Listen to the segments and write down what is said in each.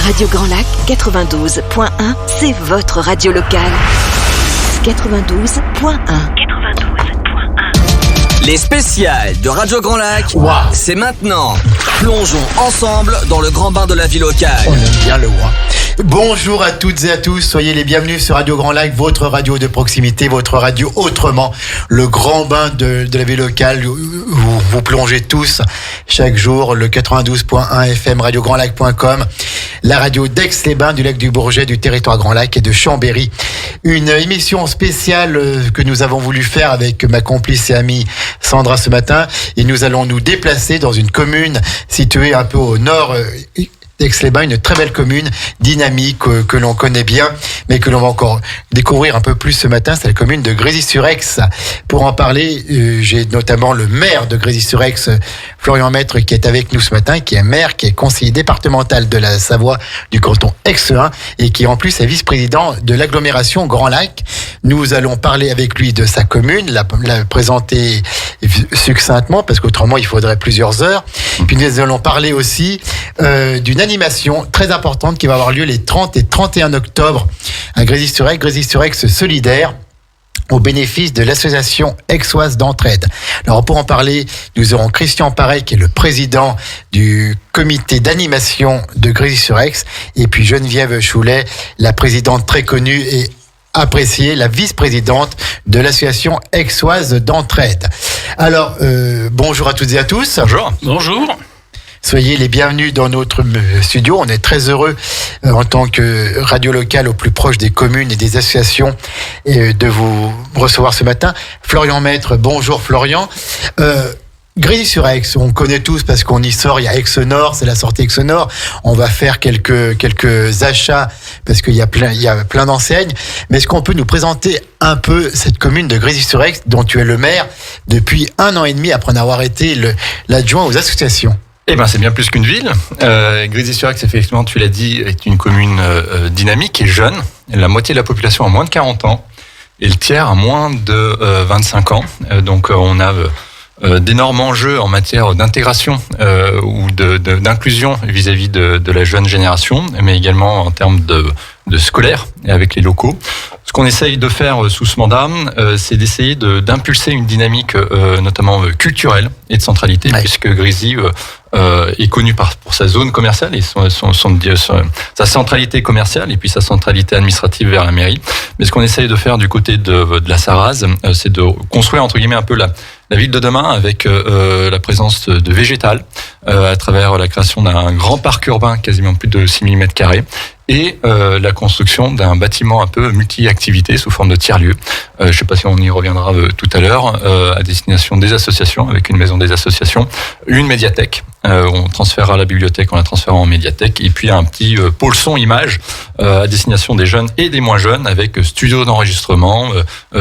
Radio Grand Lac 92.1, c'est votre radio locale. 92.1. Les spéciales de Radio Grand Lac, c'est maintenant. Plongeons ensemble dans le grand bain de la vie locale. On aime bien le roi. Bonjour à toutes et à tous, soyez les bienvenus sur Radio Grand Lac, votre radio de proximité, votre radio autrement, le grand bain de la vie locale où vous plongez tous chaque jour, le 92.1 FM, radiograndlac.com, la radio d'Aix-les-Bains, du lac du Bourget, du territoire Grand Lac et de Chambéry. Une émission spéciale que nous avons voulu faire avec ma complice et amie Sandra ce matin, et nous allons nous déplacer dans une commune située un peu au nord d'Aix-les-Bains, une très belle commune, dynamique, que l'on connaît bien, mais que l'on va encore découvrir un peu plus ce matin. C'est la commune de Grésy-sur-Aix. Pour en parler, j'ai notamment le maire de Grésy-sur-Aix, Florian Maître, qui est avec nous ce matin, qui est maire, qui est conseiller départemental de la Savoie du canton Aix-1 et qui en plus est vice-président de l'agglomération Grand Lac. Nous allons parler avec lui de sa commune, la présenter succinctement, parce qu'autrement il faudrait plusieurs heures. Puis nous allons parler aussi d'une animation très importante qui va avoir lieu les 30 et 31 octobre à Grésy-sur-Aix, Grésy-sur-Aix solidaire, au bénéfice de l'association aixoise d'entraide. Alors pour en parler, nous aurons Christian Paré, qui est le président du comité d'animation de Grésy-sur-Aix, et puis Geneviève Choulet, la présidente très connue et appréciée, la vice-présidente de l'association aixoise d'entraide. Alors, bonjour à toutes et à tous. Bonjour. Soyez les bienvenus dans notre studio. On est très heureux en tant que radio locale au plus proche des communes et des associations de vous recevoir ce matin. Florian Maître, bonjour Florian. Grésy-sur-Aix, on connaît tous parce qu'on y sort, il y a Aix-Nord, c'est la sortie Aix-Nord. On va faire quelques achats parce qu'il y a plein d'enseignes. Mais est-ce qu'on peut nous présenter un peu cette commune de Grésy-sur-Aix dont tu es le maire depuis 1 an et demi après en avoir été l'adjoint aux associations? Eh ben, c'est bien plus qu'une ville. Grésy-sur-Aix, effectivement, tu l'as dit, est une commune dynamique et jeune. La moitié de la population a moins de 40 ans et le tiers a moins de 25 ans. Donc, on a d'énormes enjeux en matière d'intégration ou d'inclusion vis-à-vis de la jeune génération, mais également en termes de scolaire et avec les locaux. Ce qu'on essaye de faire sous ce mandat, c'est d'essayer d'impulser une dynamique notamment culturelle et de centralité, puisque Grésy est connu pour sa zone commerciale et sa centralité commerciale et puis sa centralité administrative vers la mairie. Mais ce qu'on essaye de faire du côté de la Sarraz, c'est de construire entre guillemets un peu la ville de demain avec la présence de végétal à travers la création d'un grand parc urbain, quasiment plus de 6000 m², et la construction d'un bâtiment un peu multi-activité sous forme de tiers-lieu. Je ne sais pas si on y reviendra tout à l'heure, à destination des associations, avec une maison des associations, une médiathèque. On transférera la bibliothèque, on la transférera en médiathèque, et puis un petit pôle son image à destination des jeunes et des moins jeunes, avec studio d'enregistrement,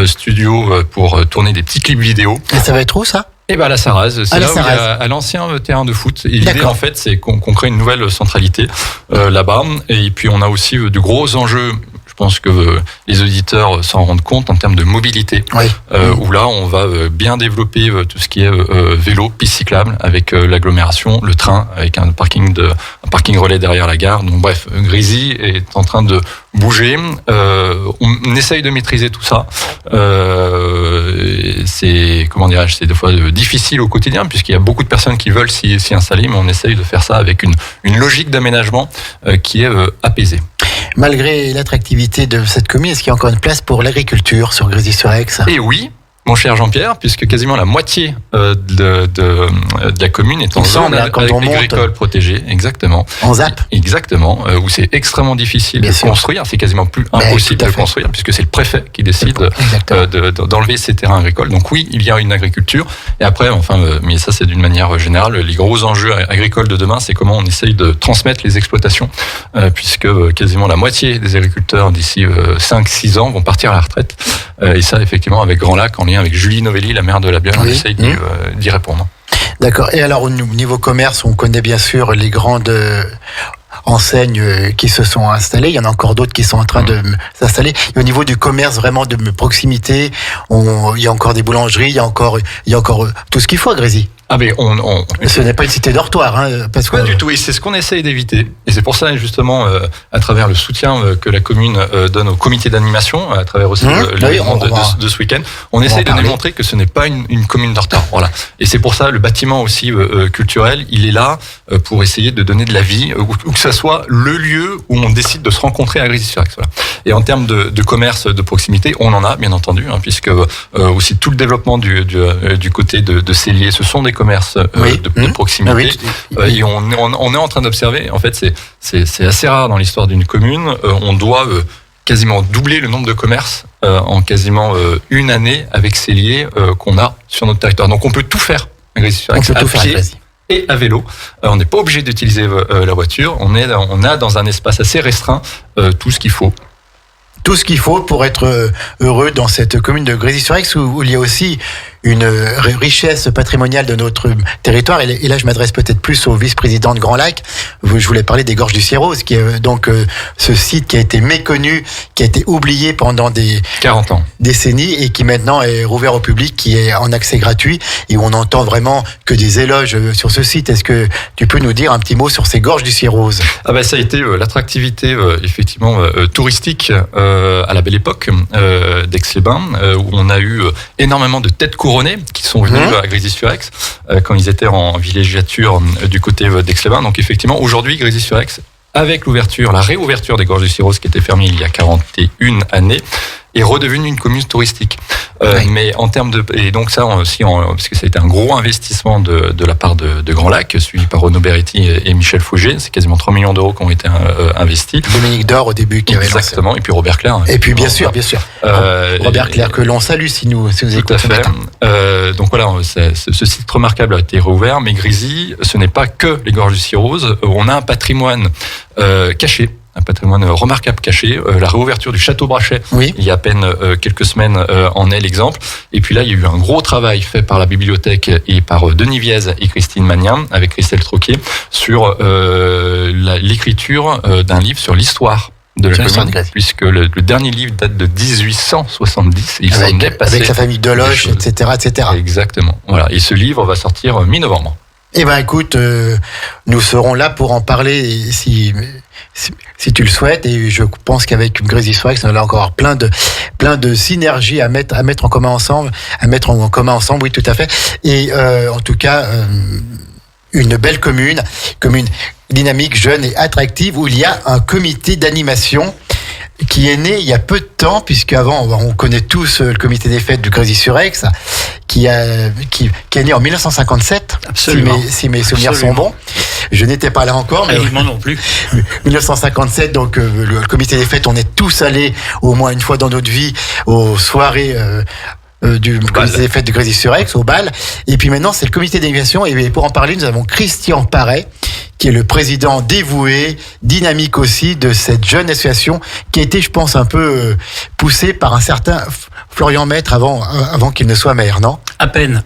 studio pour tourner des petits clips vidéo. Et ça va être où ça ? Eh ben à la Sarraz, c'est là où il y a à l'ancien terrain de foot. Et l'idée en fait, c'est qu'on crée une nouvelle centralité là-bas. Et puis on a aussi de gros enjeux. Je pense que les auditeurs s'en rendent compte en termes de mobilité, où là on va bien développer tout ce qui est vélo, piste cyclable, avec l'agglomération, le train, avec un parking relais derrière la gare. Donc bref, Grésy est en train de bouger. On essaye de maîtriser tout ça. C'est c'est des fois difficile au quotidien puisqu'il y a beaucoup de personnes qui veulent s'y installer, mais on essaye de faire ça avec une logique d'aménagement qui est apaisée. Malgré l'attractivité de cette commune, est-ce qu'il y a encore une place pour l'agriculture sur Grésy-sur-Aix ? Et oui, mon cher Jean-Pierre, puisque quasiment la moitié de la commune est en zone agricole protégée, exactement. En ZAP ? Exactement, où c'est extrêmement difficile de construire, c'est quasiment plus impossible de construire, puisque c'est le préfet qui décide d'enlever ces terrains agricoles. Donc oui, il y a une agriculture, et après, mais ça c'est d'une manière générale, les gros enjeux agricoles de demain, c'est comment on essaye de transmettre les exploitations, puisque quasiment la moitié des agriculteurs d'ici 5-6 ans vont partir à la retraite, et ça effectivement avec Grand Lac, en lien avec Julie Novelli, la maire de la Bienne, on essaye d'y répondre. D'accord. Et alors, au niveau commerce, on connaît bien sûr les grandes enseignes qui se sont installées. Il y en a encore d'autres qui sont en train de s'installer. Et au niveau du commerce vraiment de proximité, il y a encore des boulangeries, il y a encore tout ce qu'il faut à Grésy. Ah mais ce n'est pas une cité dortoir, hein, parce que pas du tout. Et c'est ce qu'on essaye d'éviter. Et c'est pour ça justement, à travers le soutien que la commune donne au comité d'animation, à travers aussi l'événement de ce week-end, on essaye de démontrer que ce n'est pas une commune dortoir. Voilà. Et c'est pour ça le bâtiment aussi culturel, il est là pour essayer de donner de la vie, ou que ça soit le lieu où on décide de se rencontrer à Grésy-sur-Aix. Voilà. Et en termes de commerce de proximité, on en a bien entendu, hein, puisque aussi tout le développement du côté de Cellier, ce sont des commerces de proximité. Et on est en train d'observer, en fait, c'est assez rare dans l'histoire d'une commune. On doit quasiment doubler le nombre de commerces en quasiment une année avec Cellier qu'on a sur notre territoire. Donc on peut tout faire à pied et à vélo. On n'est pas obligé d'utiliser la voiture. On a dans un espace assez restreint tout ce qu'il faut. Tout ce qu'il faut pour être heureux dans cette commune de Grésy-sur-Aix où il y a aussi une richesse patrimoniale de notre territoire. Et là, je m'adresse peut-être plus au vice-président de Grand Lac. Je voulais parler des Gorges du Cierrose, qui est donc ce site qui a été méconnu, qui a été oublié pendant des 40 ans, décennies, et qui maintenant est rouvert au public, qui est en accès gratuit, et où on n'entend vraiment que des éloges sur ce site. Est-ce que tu peux nous dire un petit mot sur ces Gorges du Cierrose ? Ça a été l'attractivité effectivement touristique à la belle époque d'Aix-les-Bains, où on a eu énormément de têtes couronnées qui sont venus à Grésy-sur-Aix quand ils étaient en villégiature du côté d'Aix-les-Bains. Donc effectivement, aujourd'hui, Grésy-sur-Aix, avec la réouverture des Gorges du Cierrose qui était fermée il y a 41 années, est redevenue une commune touristique. Mais en termes et donc ça aussi, parce que ça a été un gros investissement de la part de Grand Lac, suivi par Renaud Beretti et Michel Fouget. C'est quasiment 3 millions d'euros qui ont été investis. Dominique Dor au début qui avait lancé. Exactement, et puis Robert Clair. Et puis bien sûr. Robert Clair que l'on salue si nous écoutons. Tout à fait. Donc voilà, ce site remarquable a été rouvert, mais Grésy, ce n'est pas que les Gorges du Cierrose. On a un patrimoine caché. Un patrimoine remarquable caché. La réouverture du Château Brachet, il y a à peine quelques semaines, en est l'exemple. Et puis là, il y a eu un gros travail fait par la bibliothèque et par Denis Viez et Christine Magnien, avec Christelle Troquier, sur l'écriture d'un livre sur l'histoire de la commune, puisque le dernier livre date de 1870. Avec sa famille Deloche, etc., etc. Exactement. Voilà. Et ce livre va sortir mi-novembre. Eh ben, écoute, nous serons là pour en parler si tu le souhaites, et je pense qu'avec Grésy-sur-Aix, on a encore plein de synergies à mettre en commun ensemble, oui, tout à fait. Et en tout cas, une belle commune dynamique, jeune et attractive, où il y a un comité d'animation qui est né il y a peu de temps, puisqu'avant, on connaît tous le comité des fêtes de Grésy-sur-Aix, qui est né en 1957, si mes souvenirs sont bons. Je n'étais pas là encore, mais moi non plus. 1957, donc le comité des fêtes, on est tous allés au moins une fois dans notre vie aux soirées du comité des fêtes de Grésy-sur-Aix, au bal. Et puis maintenant, c'est le comité d'animation. Et pour en parler, nous avons Christian Paré, qui est le président dévoué, dynamique aussi, de cette jeune association qui a été, je pense, un peu poussée par un certain Florian Maître avant qu'il ne soit maire, non ? À peine.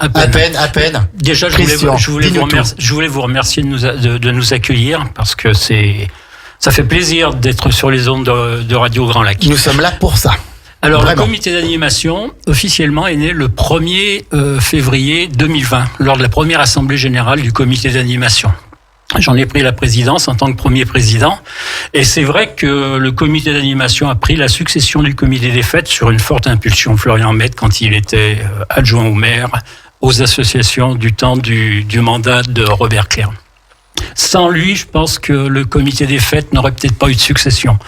Déjà, je voulais vous remercier de nous accueillir, parce que ça fait plaisir d'être sur les ondes de Radio Grand Lac. Nous sommes là pour ça. Alors, vraiment. Le comité d'animation, officiellement, est né le 1er février 2020, lors de la première assemblée générale du comité d'animation. J'en ai pris la présidence en tant que premier président. Et c'est vrai que le comité d'animation a pris la succession du comité des fêtes sur une forte impulsion. Florian Maître, quand il était adjoint au maire, aux associations du temps du mandat de Robert Clair. Sans lui, je pense que le comité des fêtes n'aurait peut-être pas eu de succession.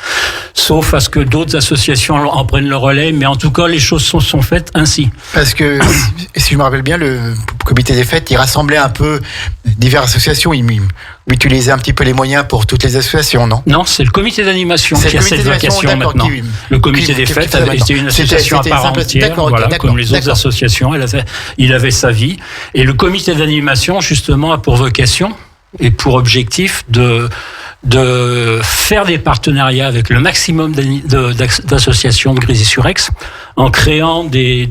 Sauf à ce que d'autres associations en prennent le relais, mais en tout cas, les choses sont faites ainsi. Parce que, si je me rappelle bien, le comité des fêtes, il rassemblait un peu diverses associations. Il utilisait un petit peu les moyens pour toutes les associations, non ? Non, c'est le comité d'animation qui a cette vocation maintenant. Le comité des fêtes était une association à part entière, comme les autres associations. Il avait sa vie. Et le comité d'animation, justement, a pour vocation et pour objectif de faire des partenariats avec le maximum d'associations de Grésy-sur-Aix en créant des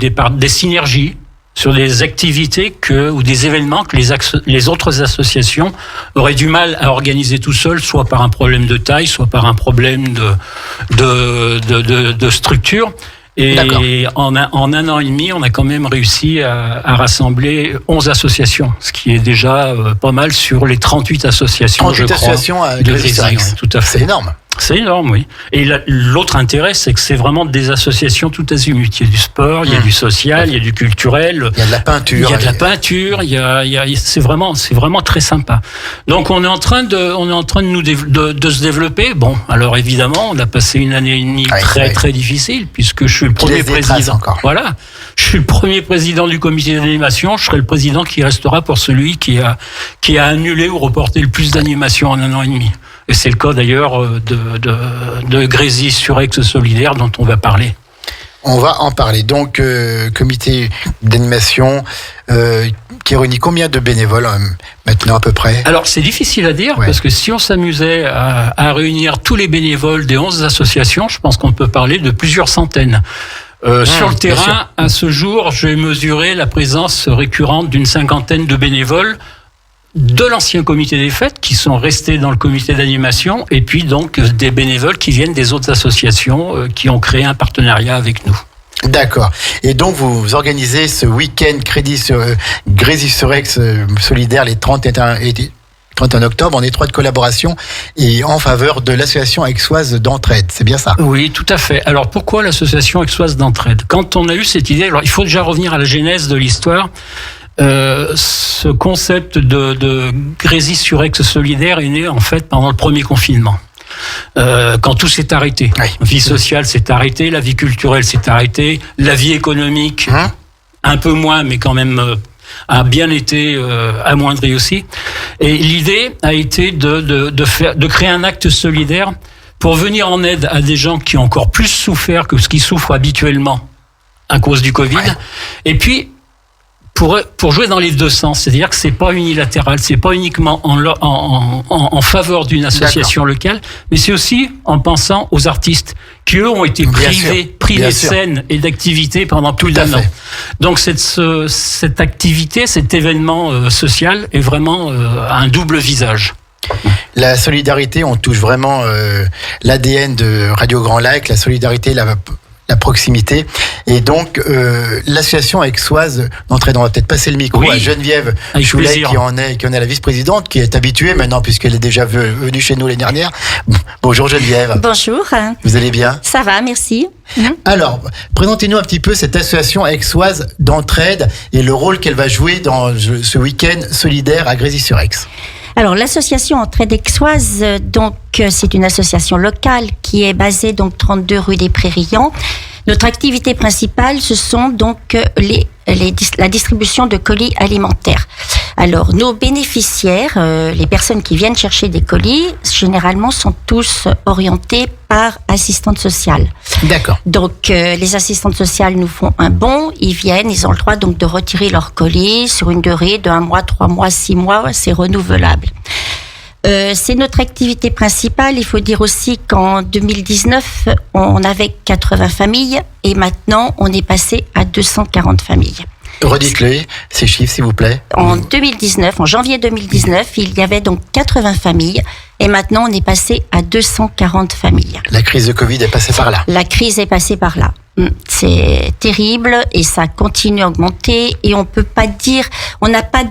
synergies sur des activités ou des événements que les autres associations auraient du mal à organiser tout seuls, soit par un problème de taille, soit par un problème de structure. Et en un an et demi, on a quand même réussi à rassembler 11 associations, ce qui est déjà pas mal sur les 38 associations, 38 associations à Grésy-sur-Aix. Tout à fait. C'est énorme. C'est énorme, oui. Et l'autre intérêt, c'est que c'est vraiment des associations tout azimut. Il y a du sport, il y a du social, il y a du culturel. Il y a de la peinture. Il y a de la peinture. C'est vraiment très sympa. Donc on est en train de se développer. Bon, alors évidemment, on a passé une année et demie très difficile puisque je suis le premier président. Voilà, je suis le premier président du comité d'animation. Je serai le président qui restera pour celui qui a annulé ou reporté le plus d'animations en un an et demi. Et c'est le cas d'ailleurs de Grésy-sur-Aix solidaire dont on va parler. On va en parler. Donc, comité d'animation qui réunit combien de bénévoles maintenant à peu près ? Alors, c'est difficile à dire parce que si on s'amusait à réunir tous les bénévoles des 11 associations, je pense qu'on peut parler de plusieurs centaines. Sur le terrain, à ce jour, j'ai mesuré la présence récurrente d'une cinquantaine de bénévoles de l'ancien comité des fêtes qui sont restés dans le comité d'animation et puis donc des bénévoles qui viennent des autres associations qui ont créé un partenariat avec nous. D'accord. Et donc vous organisez ce week-end Grésy-sur-Aix solidaire les 31 octobre en étroite collaboration et en faveur de l'association aixoise d'entraide. C'est bien ça ? Oui, tout à fait. Alors pourquoi l'association aixoise d'entraide ? Quand on a eu cette idée, alors il faut déjà revenir à la genèse de l'histoire. Ce concept de Grésy-sur-Aix solidaire est né en fait pendant le premier confinement. Quand tout s'est arrêté. La vie sociale s'est arrêtée, la vie culturelle s'est arrêtée, la vie économique, un peu moins, mais quand même a bien été amoindrie aussi. Et l'idée a été de créer un acte solidaire pour venir en aide à des gens qui ont encore plus souffert que ce qu'ils souffrent habituellement à cause du Covid. Et puis, pour jouer dans les deux sens, c'est-à-dire que c'est pas unilatéral, c'est pas uniquement en faveur d'une association locale, mais c'est aussi en pensant aux artistes qui eux ont été privés de scène et d'activité pendant plus d'un an. Donc cette activité, cet événement social est vraiment un double visage. La solidarité, on touche vraiment l'ADN de Radio Grand Lac, la solidarité, la proximité. Et donc, l'association aixoise d'entraide, on va peut-être passer le micro à Geneviève Choulet, qui en est la vice-présidente, qui est habituée maintenant, puisqu'elle est déjà venue chez nous l'année dernière. Bonjour Geneviève. Bonjour. Vous allez bien ? Ça va, merci. Alors, présentez-nous un petit peu cette association aixoise d'entraide et le rôle qu'elle va jouer dans ce week-end solidaire à Grésy-sur-Aix. Alors, l'association Entraide Aixoise, donc, c'est une association locale qui est basée donc 32 rue des Prairions. Notre activité principale, ce sont donc la distribution de colis alimentaires. Alors, nos bénéficiaires, les personnes qui viennent chercher des colis, généralement sont tous orientés par assistante sociale. D'accord. Donc, les assistantes sociales nous font un bon, ils viennent, ils ont le droit donc de retirer leurs colis sur une durée de 1 mois, 3 mois, 6 mois, c'est renouvelable. C'est notre activité principale. Il faut dire aussi qu'en 2019, on avait 80 familles et maintenant, on est passé à 240 familles. Redites-le, ces chiffres, s'il vous plaît. En janvier 2019, il y avait donc 80 familles et maintenant, on est passé à 240 familles. La crise de Covid est passée par là. La crise est passée par là. C'est terrible et ça continue à augmenter et on peut pas dire, on n'a pas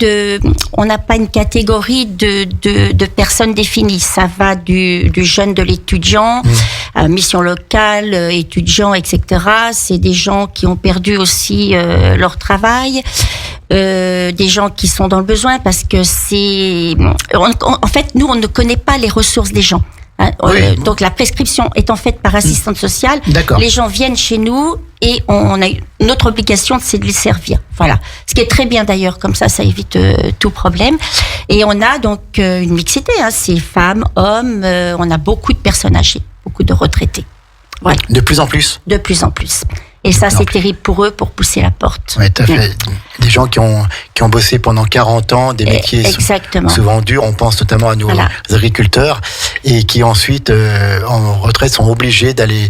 une catégorie de personnes définies. Ça va du jeune de l'étudiant, mission locale, étudiants, etc. C'est des gens qui ont perdu aussi leur travail, des gens qui sont dans le besoin parce que en fait, nous, on ne connaît pas les ressources des gens. Donc la prescription étant faite par assistante sociale, les gens viennent chez nous et on a notre obligation, c'est de les servir. Voilà, ce qui est très bien d'ailleurs, comme ça évite tout problème. Et on a donc une mixité, c'est femmes, hommes, on a beaucoup de personnes âgées, beaucoup de retraités. Voilà. De plus en plus. De plus en plus. Et ça, c'est terrible pour eux, pour pousser la porte. Oui, tout à fait. Des gens qui ont bossé pendant 40 ans, des métiers souvent durs. On pense notamment à nos agriculteurs et qui ensuite, en retraite, sont obligés d'aller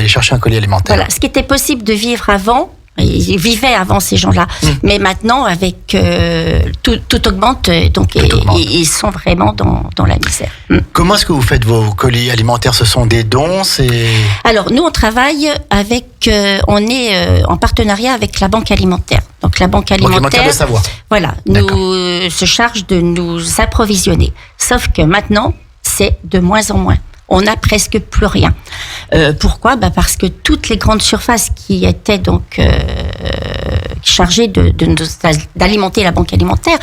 chercher un colis alimentaire. Voilà. Ce qui était possible de vivre avant, Ils vivaient avant, ces gens-là. Mais maintenant, avec tout augmente, donc ils sont vraiment dans la misère. Comment est-ce que vous faites vos colis alimentaires? Ce sont des dons? Alors, nous, on travaille avec... on est en partenariat avec la Banque alimentaire. Donc, la Banque alimentaire de Savoie. Voilà, nous se charge de nous approvisionner. Sauf que maintenant, c'est de moins en moins. On n'a presque plus rien. Pourquoi ? Parce que toutes les grandes surfaces qui étaient donc chargées d'alimenter la banque alimentaire,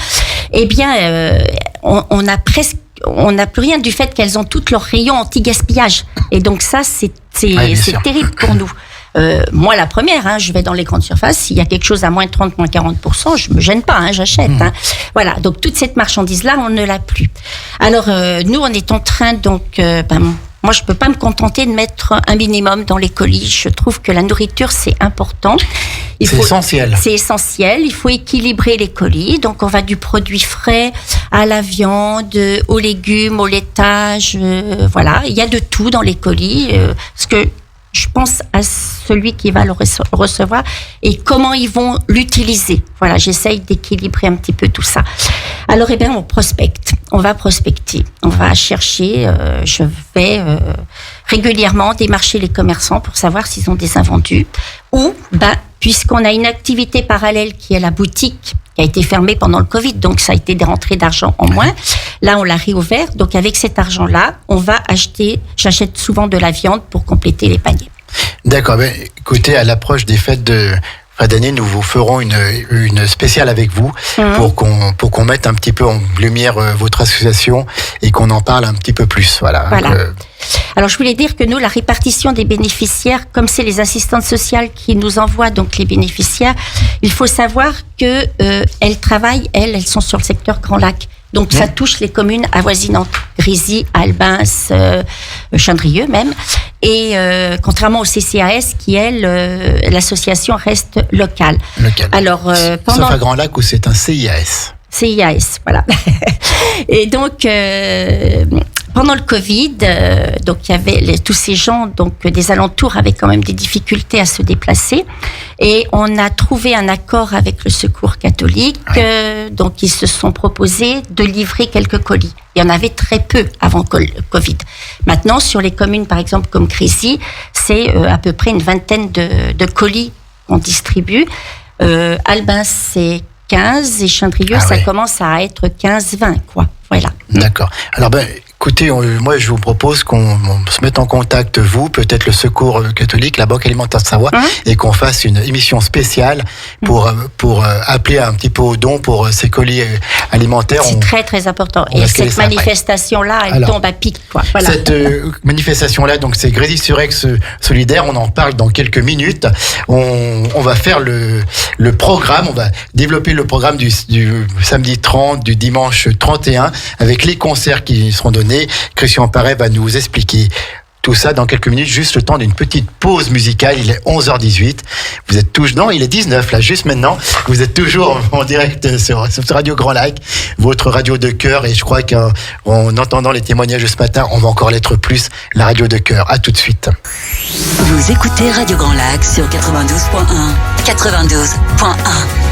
eh bien, on n'a plus rien du fait qu'elles ont toutes leurs rayons anti-gaspillage. Et donc ça, c'est terrible pour nous. Moi, la première, je vais dans les grandes surfaces. S'il y a quelque chose à moins 30, moins 40%, je me gêne pas, j'achète. Voilà. Donc toute cette marchandise-là, on ne l'a plus. Alors nous, on est en train donc. Moi, je peux pas me contenter de mettre un minimum dans les colis. Je trouve que la nourriture, c'est important. C'est essentiel. C'est essentiel. Il faut équilibrer les colis. Donc, on va du produit frais à la viande, aux légumes, au laitage. Voilà. Il y a de tout dans les colis. Parce que je pense à celui qui va le recevoir et comment ils vont l'utiliser. Voilà, j'essaye d'équilibrer un petit peu tout ça. Alors, on prospecte. On va prospecter. On va chercher. Je vais régulièrement démarcher les commerçants pour savoir s'ils ont des invendus. Ou, puisqu'on a une activité parallèle qui est la boutique, qui a été fermée pendant le Covid, donc ça a été des rentrées d'argent en moins. Là, on l'a réouvert. Donc, avec cet argent-là, j'achète souvent de la viande pour compléter les paniers. D'accord. Écoutez, à l'approche des fêtes de fin d'année, nous vous ferons une spéciale avec vous pour qu'on mette un petit peu en lumière votre association et qu'on en parle un petit peu plus. Voilà. Alors, je voulais dire que nous, la répartition des bénéficiaires, comme c'est les assistantes sociales qui nous envoient donc les bénéficiaires, il faut savoir que elles travaillent, elles sont sur le secteur Grand Lac. Donc, ça touche les communes avoisinantes, Grésy, Albins, Chandrieux même. Et contrairement au CCAS, qui, l'association reste locale. Alors, sauf à Grand Lac où c'est un CIAS. CIAS, voilà. Et donc, pendant le Covid, donc il y avait tous ces gens donc des alentours avaient quand même des difficultés à se déplacer, et on a trouvé un accord avec le Secours catholique. Donc ils se sont proposés de livrer quelques colis. Il y en avait très peu avant Covid. Maintenant, sur les communes, par exemple comme Grésy, c'est à peu près une vingtaine de colis qu'on distribue. Albin, c'est 15, et Chandrieux, ça commence à être 15-20, quoi. Voilà. D'accord. Alors, écoutez, moi, je vous propose qu'on se mette en contact, vous, peut-être le Secours catholique, la Banque alimentaire de Savoie, et qu'on fasse une émission spéciale pour appeler un petit peu au don pour ces colis alimentaires. C'est très, très important. Et cette manifestation-là, elle tombe à pic, quoi. Voilà. Cette manifestation-là, donc, c'est Grésy-sur-Aix solidaire. On en parle dans quelques minutes. On va faire le programme. On va développer le programme du samedi 30, du dimanche 31, avec les concerts qui seront donnés. Christian Paré va nous expliquer tout ça dans quelques minutes, juste le temps d'une petite pause musicale. Il est 11h18. Vous êtes toujours... Non, il est 19, là, juste maintenant. Vous êtes toujours en direct sur Radio Grand Lac, votre radio de cœur. Et je crois qu'en entendant les témoignages de ce matin, on va encore l'être plus, la radio de cœur. À tout de suite. Vous écoutez Radio Grand Lac sur 92.1. 92.1.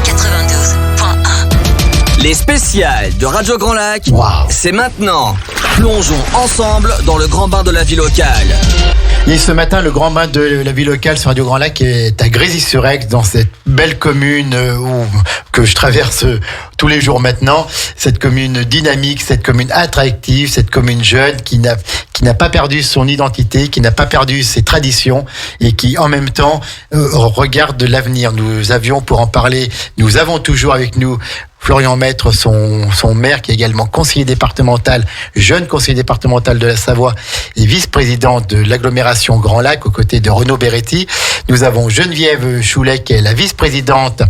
92.1. Les spéciales de Radio Grand Lac, c'est maintenant. Plongeons ensemble dans le grand bain de la vie locale. Et ce matin, le grand bain de la vie locale sur Radio Grand Lac est à Grésy-sur-Aix, dans cette belle commune que je traverse tous les jours maintenant. Cette commune dynamique, cette commune attractive, cette commune jeune qui n'a pas perdu son identité, qui n'a pas perdu ses traditions et qui en même temps regarde l'avenir. Nous avons toujours avec nous Florian Maître, son maire, qui est également conseiller départemental, jeune conseiller départemental de la Savoie et vice-président de l'agglomération Grand Lac, aux côtés de Renaud Beretti. Nous avons Geneviève Choulet, qui est la vice-présidente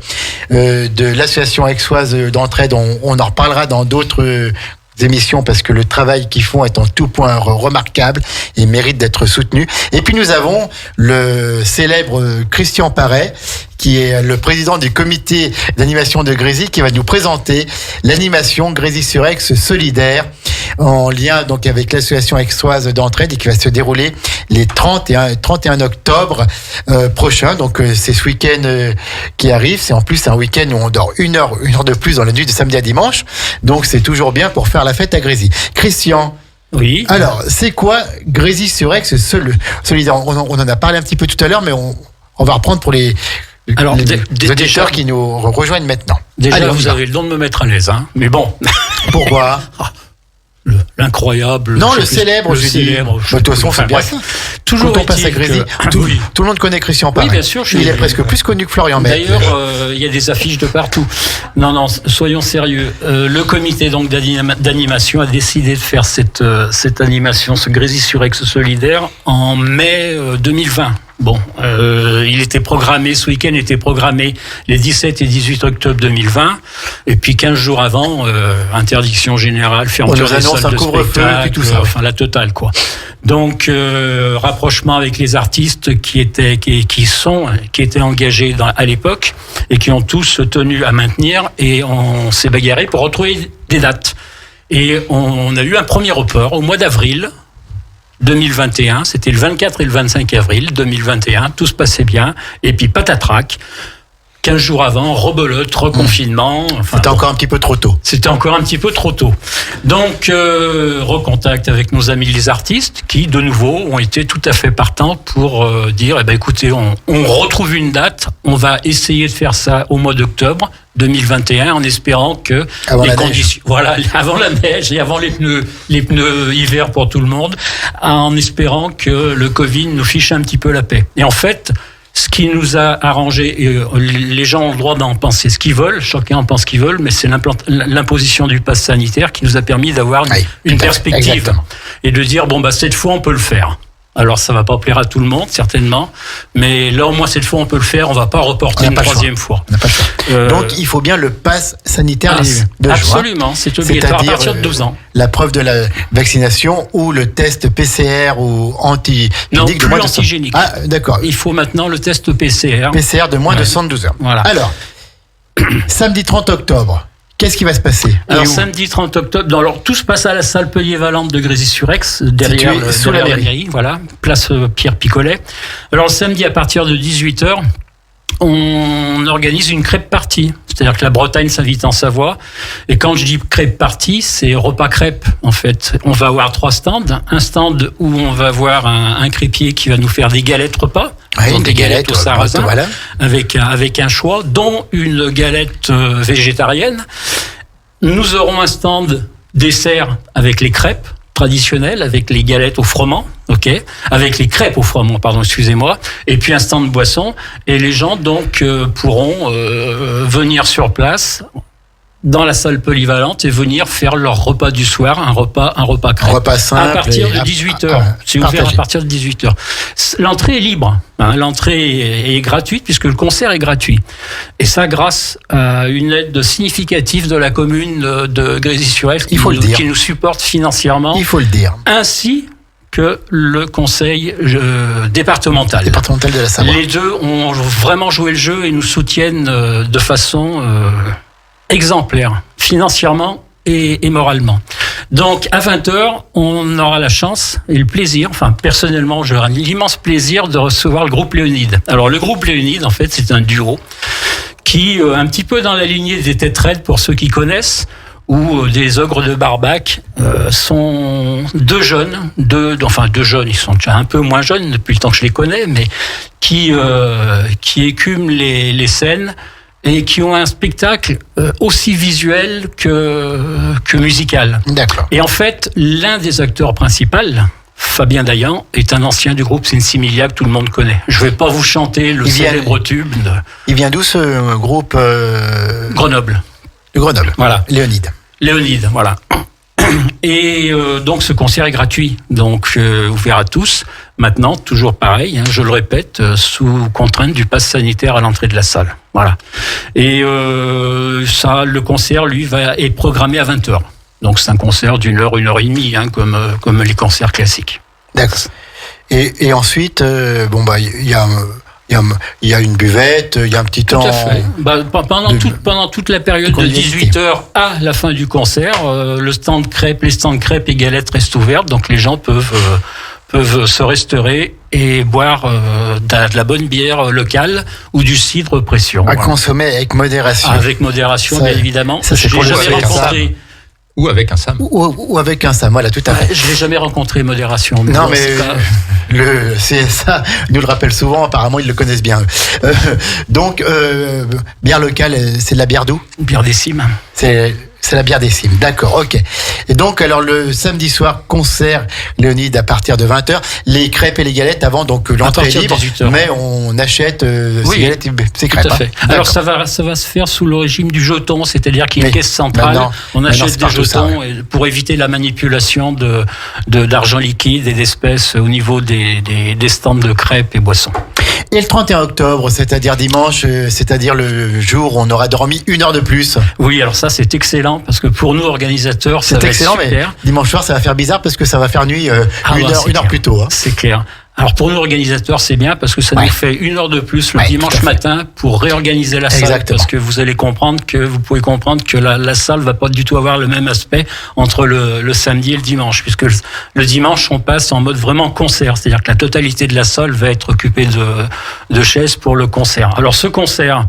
de l'association aixoise d'entraide. On en reparlera dans d'autres émissions parce que le travail qu'ils font est en tout point remarquable et mérite d'être soutenu. Et puis nous avons le célèbre Christian Paré, qui est le président du comité d'animation de Grésy, qui va nous présenter l'animation Grésy-sur-Aix solidaire en lien donc avec l'association aixoise d'entraide et qui va se dérouler les 30 et 31 octobre prochains. Donc c'est ce week-end qui arrive. C'est en plus un week-end où on dort une heure de plus dans la nuit de samedi à dimanche. Donc c'est toujours bien pour faire la fête à Grésy. Christian. Oui. Alors, c'est quoi Grésy-sur-Aix solidaire? On en a parlé un petit peu tout à l'heure, mais on va reprendre pour les auditeurs qui nous rejoignent maintenant. Déjà, allez, vous avez le don de me mettre à l'aise, hein. Mais bon. Pourquoi? L'incroyable. Non, le célèbre, je dis. De toute façon, c'est bien ça. Toujours quand on passe à Grésy, tout le monde connaît Christian Paré. Oui, bien sûr. Il est presque plus connu que Florian May. D'ailleurs, il y a des affiches de partout. Non, soyons sérieux. Le comité donc d'animation a décidé de faire cette animation, ce Grésy-sur-Aix solidaire, en mai 2020. Bon, ce week-end était programmé les 17 et 18 octobre 2020, et puis 15 jours avant, interdiction générale, fermeture des salles de spectacle, tout ça. Enfin la totale quoi. Donc rapprochement avec les artistes qui étaient engagés à l'époque et qui ont tous tenu à maintenir, et on s'est bagarré pour retrouver des dates. Et on a eu un premier report au mois d'avril 2021, c'était le 24 et le 25 avril 2021, tout se passait bien, et puis patatrac, 15 jours avant, rebelote, reconfinement. C'était encore un petit peu trop tôt. C'était encore un petit peu trop tôt. Donc, recontact avec nos amis les artistes qui, de nouveau, ont été tout à fait partants pour dire, écoutez, on retrouve une date, on va essayer de faire ça au mois d'octobre 2021 en espérant que avant les conditions, voilà, avant la neige et avant les pneus hiver pour tout le monde, en espérant que le Covid nous fiche un petit peu la paix. Et en fait, ce qui nous a arrangé, et les gens ont le droit d'en penser ce qu'ils veulent, chacun en pense ce qu'ils veulent, mais c'est l'imposition du pass sanitaire qui nous a permis d'avoir une perspective. Exactement. Et de dire, cette fois on peut le faire. Alors ça va pas plaire à tout le monde, certainement, mais là au moins cette fois on peut le faire, on va pas reporter une troisième fois. On n'a pas le choix. Donc il faut bien le pass sanitaire de absolument, c'est obligatoire à partir de 12 ans. La preuve de la vaccination ou le test PCR ou antigénique de moins de antigénique. Ah d'accord. Il faut maintenant le test PCR. PCR de moins de 112 heures. Voilà. Alors, samedi 30 octobre. Qu'est-ce qui va se passer? Alors, samedi 30 octobre, tout se passe à la salle polyvalente de Grésy-sur-Aix, derrière la mairie, voilà, place Pierre Picolet. Alors, le samedi, à partir de 18h, on organise une crêpe party. C'est-à-dire que la Bretagne s'invite en Savoie. Et quand je dis crêpe party, c'est repas crêpe, en fait. On va avoir 3 stands. Un stand où on va avoir un crêpier qui va nous faire des galettes repas. Oui, donc des galettes au sarrasin, voilà. avec un choix, dont une galette végétarienne. Nous aurons un stand dessert avec les crêpes traditionnelles, avec les galettes au froment, avec les crêpes au froment, excusez-moi, et puis un stand de boisson. Et les gens donc pourront venir sur place dans la salle polyvalente et venir faire leur repas du soir, un repas crêpe. Un repas simple. À partir de 18h. C'est ouvert à partir de 18h. L'entrée est libre. L'entrée est gratuite puisque le concert est gratuit. Et ça grâce à une aide significative de la commune de Grésy-sur-Aix qui nous supporte financièrement. Il faut le dire. Ainsi que le conseil départemental de la Savoie. Les deux ont vraiment joué le jeu et nous soutiennent de façon exemplaire, financièrement et moralement. Donc, à 20h, on aura la chance et le plaisir, personnellement, j'aurai l'immense plaisir de recevoir le groupe Léonide. Alors, le groupe Léonide, en fait, c'est un duo qui, un petit peu dans la lignée des Têtes Raides, pour ceux qui connaissent, ou des Ogres de Barbac, sont deux jeunes, ils sont déjà un peu moins jeunes depuis le temps que je les connais, mais qui écument les scènes, et qui ont un spectacle aussi visuel que musical. D'accord. Et en fait, l'un des acteurs principaux, Fabien Dayan, est un ancien du groupe Sensimilia que tout le monde connaît. Je ne vais pas vous chanter le célèbre tube. Il vient d'où ce groupe Grenoble. De Grenoble. Voilà. Léonide, voilà. Et donc ce concert est gratuit, donc ouvert à tous. Maintenant, toujours pareil, je le répète, sous contrainte du pass sanitaire à l'entrée de la salle. Voilà. Et le concert, lui, est programmé à 20h. Donc c'est un concert d'1 heure, 1 heure et demie, comme les concerts classiques. D'accord. Et ensuite, il y a il y a une buvette, il y a un petit temps. Tout à fait. Pendant toute la période de 18h à la fin du concert, les stands crêpes et galettes restent ouverts, donc les gens peuvent se restaurer et boire de la bonne bière locale ou du cidre pression. À consommer avec modération. Avec modération, bien évidemment. Ça, c'est je pour l'ai le jamais rencontré. Ou avec un SAM. Ou avec un SAM, voilà, tout à fait. Je l'ai jamais rencontré, modération. Non, mais le CSA nous le rappelle souvent, apparemment ils le connaissent bien. Donc, bière locale, c'est de la bière d'où ? Bière des Cimes. C'est la bière des Cimes, d'accord, ok. Et donc, alors le samedi soir, concert, Léonide, à partir de 20h, les crêpes et les galettes avant, donc l'entrée est libre, mais on achète ces galettes et ces crêpes. Tout à fait. Alors ça va se faire sous le régime du jeton, c'est-à-dire qu'il y a une caisse centrale, on achète des jetons pour éviter la manipulation d'argent liquide et d'espèces au niveau des stands de crêpes et boissons. Et le 31 octobre, c'est-à-dire dimanche, c'est-à-dire le jour où on aura dormi 1 heure de plus. Oui, alors ça c'est excellent parce que pour nous organisateurs, ça c'est va excellent, être super. Mais dimanche soir, ça va faire bizarre parce que ça va faire nuit une heure plus tôt. Hein. C'est clair. Alors pour nous organisateurs, c'est bien parce que ça nous fait 1 heure de plus le dimanche matin pour réorganiser la salle. Exactement. Parce que vous pouvez comprendre que la salle va pas du tout avoir le même aspect entre le samedi et le dimanche, puisque le dimanche on passe en mode vraiment concert, c'est-à-dire que la totalité de la salle va être occupée de chaises pour le concert. Alors ce concert,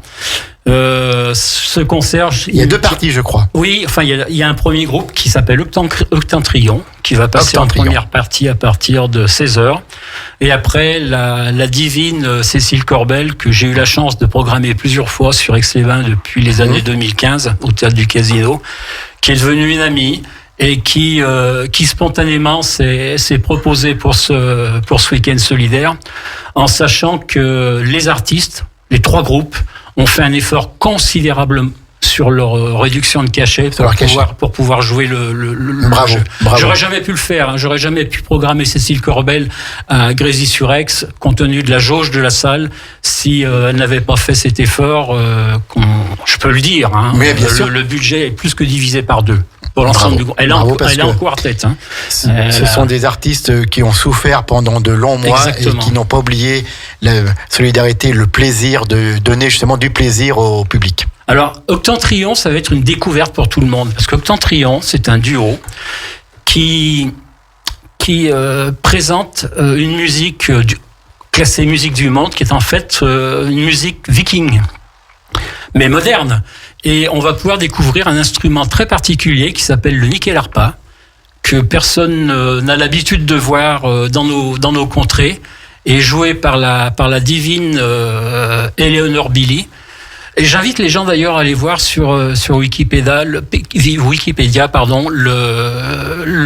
il y a 2 parties, je crois. Oui, enfin il y a un premier groupe qui s'appelle Octantrion qui va passer en première partie à partir de 16h. Et après la divine Cécile Corbel, que j'ai eu la chance de programmer plusieurs fois sur Aix-les-Bains depuis les années 2015 au théâtre du Casino, qui est devenue une amie et qui spontanément s'est proposée pour ce week-end solidaire, en sachant que les artistes, les 3 groupes, ont fait un effort considérable sur leur réduction de cachet pour pouvoir jouer le jeu. J'aurais jamais pu le faire, j'aurais jamais pu programmer Cécile Corbel à Grésy-sur-Aix compte tenu de la jauge de la salle si elle n'avait pas fait cet effort. Je peux le dire, mais bien sûr. Le budget est plus que divisé par 2. Pour l'ensemble du groupe. Elle est en quartet. Ce sont des artistes qui ont souffert pendant de longs mois. Exactement. Et qui n'ont pas oublié la solidarité, le plaisir de donner justement du plaisir au public. Alors, Octantrion, ça va être une découverte pour tout le monde, parce qu'Octantrion, c'est un duo qui présente une musique classée musique du monde, qui est en fait une musique viking, mais moderne. Et on va pouvoir découvrir un instrument très particulier qui s'appelle le nickel-harpa, que personne n'a l'habitude de voir dans nos contrées, et joué par la divine Eleanor Billy. Et j'invite les gens d'ailleurs à aller voir sur Wikipédia, le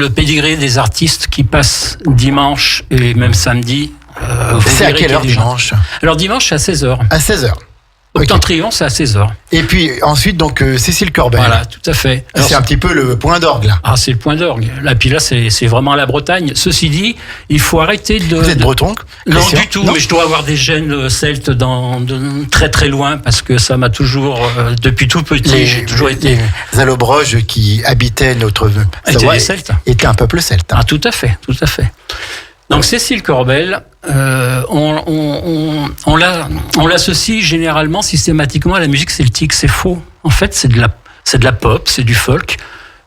pédigré des artistes qui passent dimanche et même samedi. C'est à quelle heure dimanche ? Alors dimanche, c'est à 16h. À 16h. Octantrion, c'est à 16h. Et puis ensuite, donc Cécile Corbel. Voilà, tout à fait. Alors, c'est un petit peu le point d'orgue, là. Ah, c'est le point d'orgue. Là, puis là, c'est vraiment la Bretagne. Ceci dit, il faut arrêter de... Vous êtes breton ? Non, du tout, mais je dois avoir des gènes celtes de très très loin, parce que ça m'a toujours, depuis tout petit, j'ai toujours été... Les Allobroges qui habitaient notre Savoie étaient un peuple celte. Ah, tout à fait, tout à fait. Donc Cécile Corbel, on l'associe généralement, systématiquement à la musique celtique. C'est faux. En fait, c'est de la pop, c'est du folk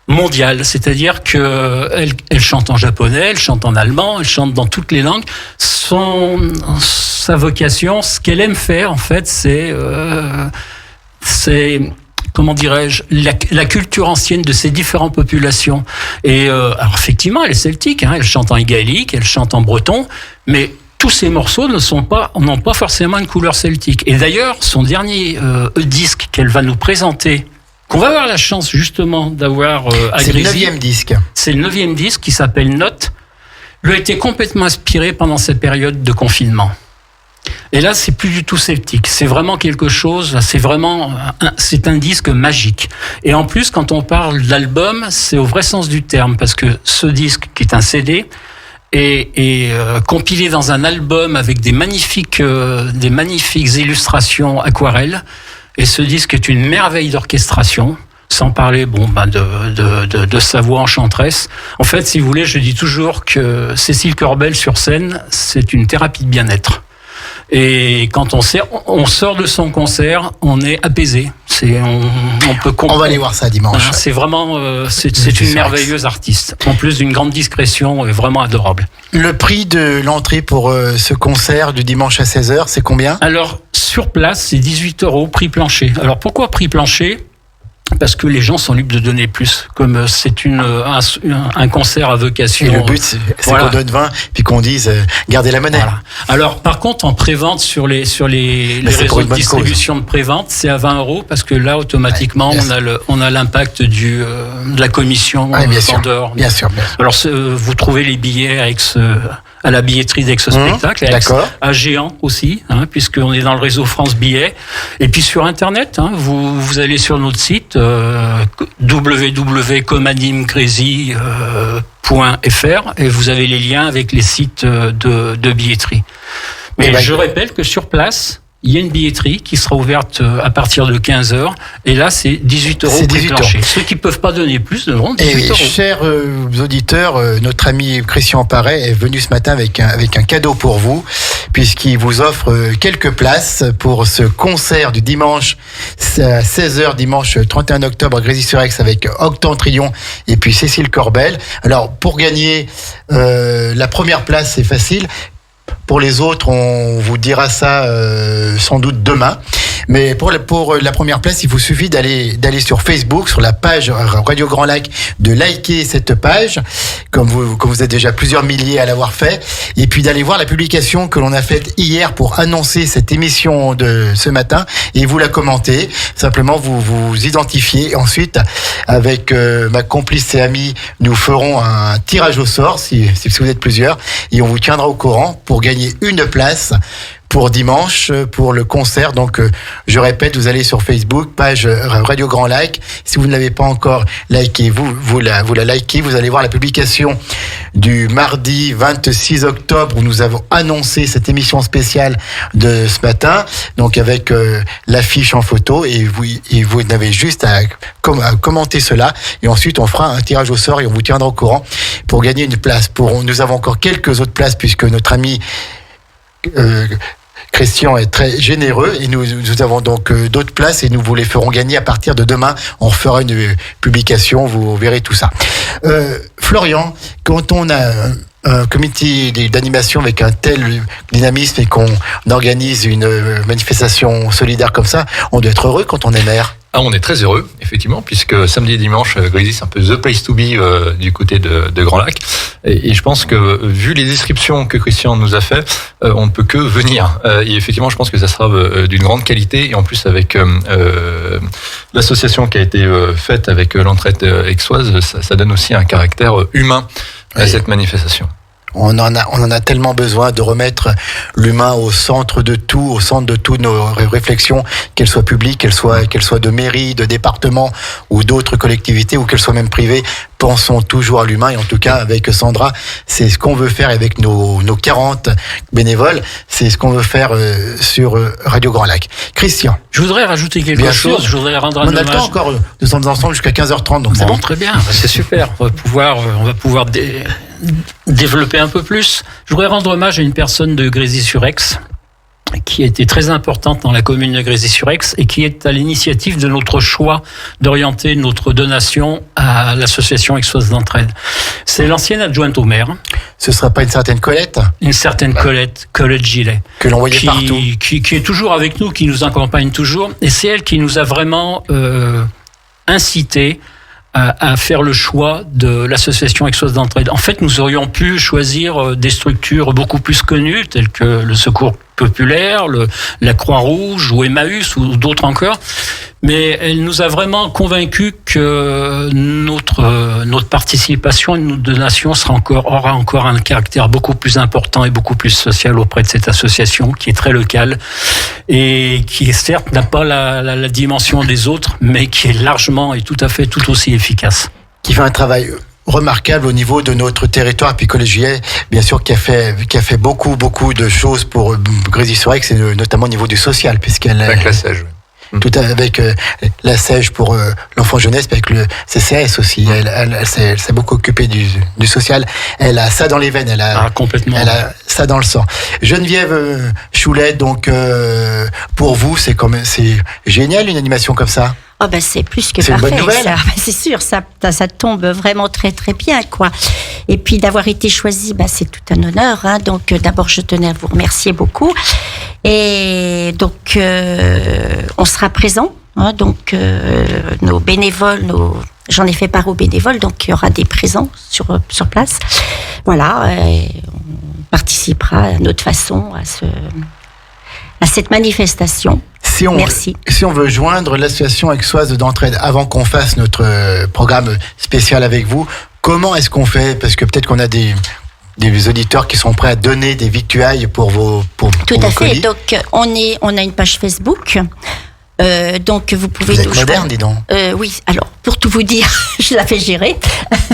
mondial. C'est-à-dire que elle chante en japonais, elle chante en allemand, elle chante dans toutes les langues. Sa vocation, ce qu'elle aime faire, en fait, c'est comment dirais-je, la culture ancienne de ces différentes populations. Et alors effectivement, elle est celtique, elle chante en gaélique, elle chante en breton, mais tous ces morceaux n'ont pas forcément une couleur celtique. Et d'ailleurs, son dernier disque qu'elle va nous présenter, qu'on va avoir la chance justement d'avoir à Grésy. C'est le 9e disque. C'est le 9e disque qui s'appelle Note, lui a été complètement inspiré pendant cette période de confinement. Et là, c'est plus du tout celtique. C'est vraiment quelque chose, c'est un disque magique. Et en plus, quand on parle d'album, c'est au vrai sens du terme, parce que ce disque, qui est un CD, est compilé dans un album avec des magnifiques illustrations aquarelles. Et ce disque est une merveille d'orchestration. Sans parler, de sa voix enchanteresse. En fait, si vous voulez, je dis toujours que Cécile Corbel sur scène, c'est une thérapie de bien-être. Et quand on sort de son concert, on est apaisé. On peut comprendre. On va aller voir ça dimanche. Voilà, c'est vraiment, c'est une merveilleuse artiste. En plus d'une grande discrétion, est vraiment adorable. Le prix de l'entrée pour ce concert du dimanche à 16h, c'est combien ? Alors, sur place, c'est 18 €, prix plancher. Alors, pourquoi prix plancher ? Parce que les gens sont libres de donner plus. Comme c'est un concert à vocation. Et le but, c'est qu'on donne 20, puis qu'on dise gardez la monnaie. Voilà. Alors, par contre, en prévente sur les réseaux de distribution de prévente, c'est à 20 € parce que là, automatiquement, on a l'impact de la commission vendeur. Bien sûr. Alors, vous trouvez les billets à la billetterie d'Aix-Spectacle, à Géant aussi, puisqu'on est dans le réseau France Billets. Et puis sur Internet, vous allez sur notre site www.comanimcrazy.fr et vous avez les liens avec les sites de billetterie. Mais je répète que sur place, il y a une billetterie qui sera ouverte à partir de 15h. Et là, c'est 18 € prix plancher. Ceux qui ne peuvent pas donner plus devront 18 €. Chers auditeurs, notre ami Christian Paré est venu ce matin avec un cadeau pour vous, puisqu'il vous offre quelques places pour ce concert du dimanche à 16h, dimanche 31 octobre à Grésy-sur-Aix avec Octentrion et puis Cécile Corbel. Alors, pour gagner la première place, c'est facile. Pour les autres, on vous dira ça sans doute demain. Mais pour la première place, il vous suffit d'aller sur Facebook, sur la page Radio Grand Lac, de liker cette page, comme vous êtes déjà plusieurs milliers à l'avoir fait, et puis d'aller voir la publication que l'on a faite hier pour annoncer cette émission de ce matin, et vous la commentez. Simplement, vous identifiez. Et ensuite, avec ma complice et amie, nous ferons un tirage au sort, si vous êtes plusieurs, et on vous tiendra au courant pour gagner une place pour dimanche, pour le concert. Donc, je répète, vous allez sur Facebook, page Radio Grand Lac. Si vous ne l'avez pas encore liké, vous la likez. Vous allez voir la publication du mardi 26 octobre où nous avons annoncé cette émission spéciale de ce matin. Donc, avec l'affiche en photo et vous n'avez juste à commenter cela. Et ensuite, on fera un tirage au sort et on vous tiendra au courant pour gagner une place. Nous avons encore quelques autres places puisque notre ami Christian est très généreux et nous avons donc d'autres places et nous vous les ferons gagner à partir de demain. On fera une publication, vous verrez tout ça. Florian, quand on a un comité d'animation avec un tel dynamisme et qu'on organise une manifestation solidaire comme ça, on doit être heureux quand on est maire. On est très heureux, effectivement, puisque samedi et dimanche, Grésy, c'est un peu the place to be du côté de Grand Lac. Et je pense que, vu les descriptions que Christian nous a fait, on ne peut que venir. Et effectivement, je pense que ça sera d'une grande qualité. Et en plus, avec l'association qui a été faite avec l'entraide aixoise, ça donne aussi un caractère humain à cette manifestation. On en a tellement besoin de remettre l'humain au centre de toutes nos réflexions, qu'elles soient publiques, qu'elles soient de mairie, de département ou d'autres collectivités ou qu'elles soient même privées. Pensons toujours à l'humain et en tout cas avec Sandra, c'est ce qu'on veut faire avec nos 40 bénévoles, c'est ce qu'on veut faire sur Radio Grand Lac. Christian. Je voudrais rajouter quelque chose, je voudrais rendre un hommage. On a le temps encore, nous sommes ensemble jusqu'à 15h30, donc c'est bon. Très bien, c'est super, on va pouvoir développer un peu plus. Je voudrais rendre hommage à une personne de Grésy-sur-Aix qui a été très importante dans la commune de Grésy-sur-Aix et qui est à l'initiative de notre choix d'orienter notre donation à l'association aixoise d'entraide. C'est l'ancienne adjointe au maire. Ce ne sera pas une certaine Colette ? Une certaine Colette Gillet. Que l'on voyait partout. Qui est toujours avec nous, qui nous accompagne toujours. Et c'est elle qui nous a vraiment incité à faire le choix de l'association aixoise d'entraide. En fait, nous aurions pu choisir des structures beaucoup plus connues, telles que le Secours populaire, la Croix-Rouge ou Emmaüs ou d'autres encore. Mais elle nous a vraiment convaincus que notre participation et notre donation aura encore un caractère beaucoup plus important et beaucoup plus social auprès de cette association qui est très locale et qui certes n'a pas la dimension des autres, mais qui est largement et tout à fait tout aussi efficace. Qui fait un travail remarquable au niveau de notre territoire, puis Colette Gillet, bien sûr, qui a fait beaucoup de choses pour Grésy-sur-Aix, et notamment au niveau du social, puisqu'elle un classage. tout avec la SEJ pour l'enfant jeunesse, avec le CCAS aussi. Elle s'est beaucoup occupée du social. Elle a ça dans les veines, complètement. Elle a ça dans le sang. Geneviève Choulet, donc pour vous, c'est génial une animation comme ça. Oh ben c'est plus que c'est parfait. Une bonne nouvelle. Ça, c'est sûr, ça tombe vraiment très très bien, quoi. Et puis d'avoir été choisi, c'est tout un honneur. Hein. Donc d'abord, je tenais à vous remercier beaucoup. Et donc on sera présent. Hein, donc nos bénévoles, j'en ai fait part aux bénévoles, donc il y aura des présents sur place. Voilà, et on participera à notre façon à cette manifestation. Merci. Si on veut joindre l'association aixoise d'entraide avant qu'on fasse notre programme spécial avec vous, comment est-ce qu'on fait? Parce que peut-être qu'on a des auditeurs qui sont prêts à donner des victuailles pour vos Tout à fait. colis. Donc on a une page Facebook. Donc vous pouvez vous êtes moderne, dis donc. Oui, alors pour tout vous dire, je la fais gérer